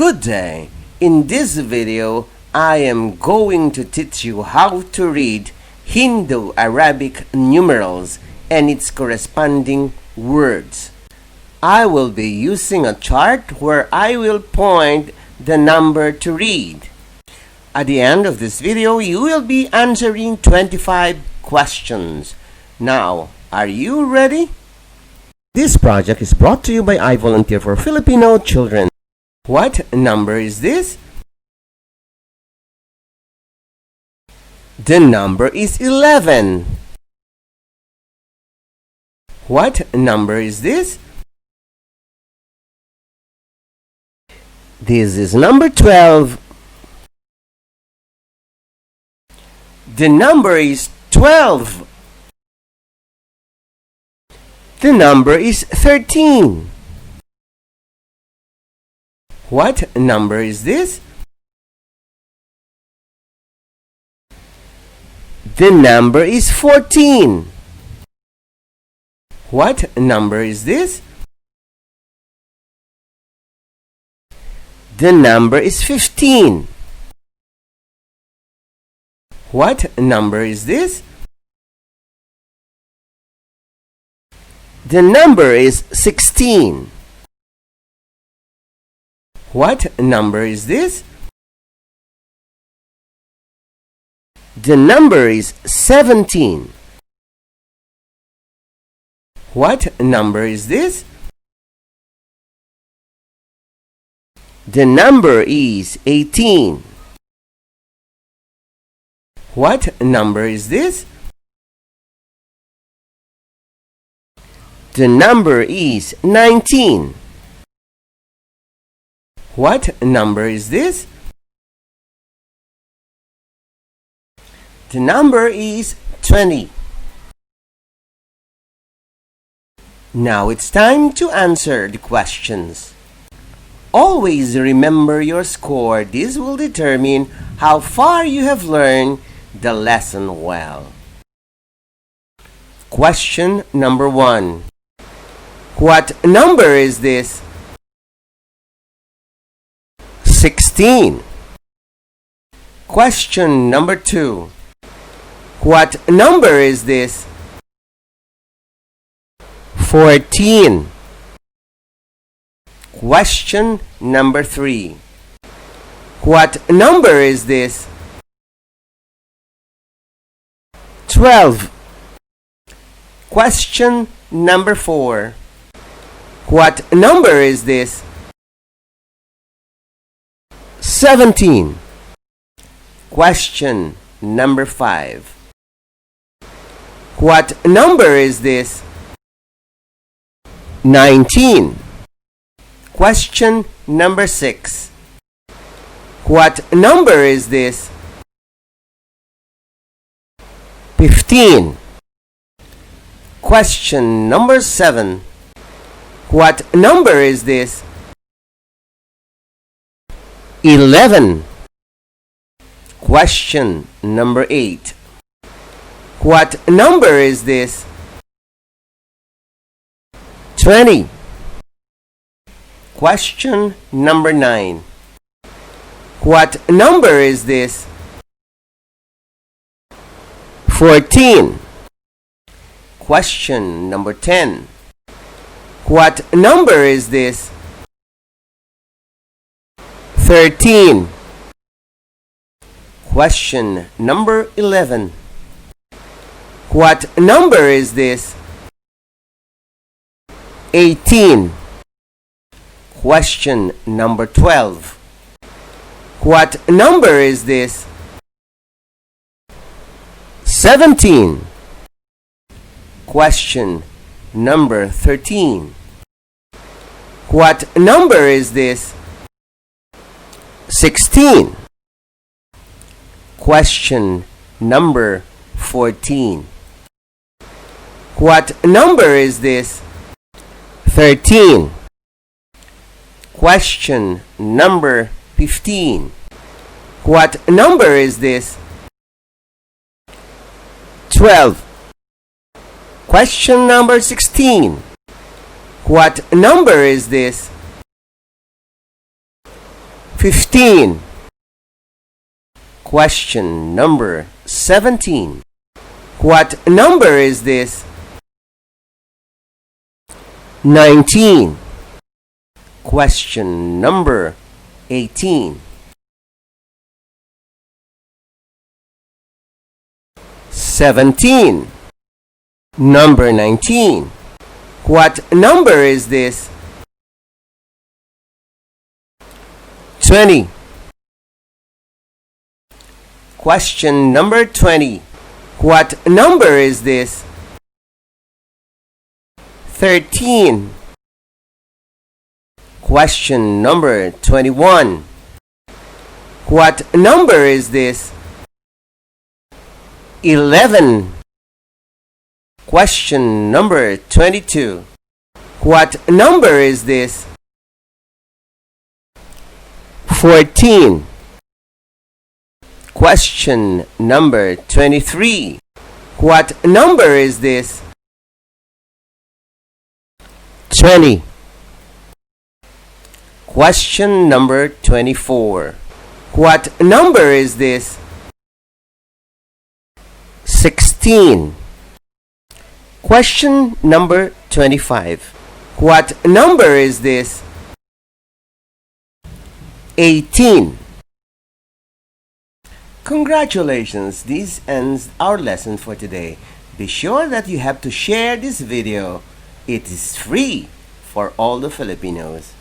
Good day! In this video, I am going to teach you how to read Hindu-Arabic numerals and its corresponding words. I will be using a chart where I will point the number to read. At the end of this video, you will be answering 25 questions. Now, are you ready? This project is brought to you by I Volunteer for Filipino Children. What number is this? The number is 11. What number is this? This is number 12. The number is 12. The number is 13. What number is this? The number is 14. What number is this? The number is 15. What number is this? The number is 16. What number is this? The number is 17. What number is this? The number is 18. What number is this? The number is 19. What number is this? The number is 20. Now it's time to answer the questions. Always remember your score. This will determine how far you have learned the lesson well. Question number 1. What number is this? 16. Question number 2. What number is this? 14. Question number 3. What number is this? 12. Question number 4. What number is this? 17. Question number 5. What number is this? 19. Question number 6. What number is this? 15. Question number 7. What number is this? 11. Question number 8. What number is this? 20. Question number 9. What number is this? 14. Question number 10. What number is this? 13. Question number 11. What number is this? 18. Question number 12. What number is this? 17. Question number 13. What number is this? 16. Question number 14. What number is this? 13. Question number 15. What number is this? 12. Question number 16. What number is this? 15. Question number 17. What number is this? 19. Question number 18. 17. Number 19. What number is this? 20. Question number 20. What number is this? 13. Question number 21. What number is this? 11. Question number 22. What number is this? 14. Question number 23. What number is this? 20. Question number 24. What number is this? 16. Question number 25. What number is this? 18. Congratulations! This ends our lesson for today. Be sure that you have to share this video. It is free for all the Filipinos.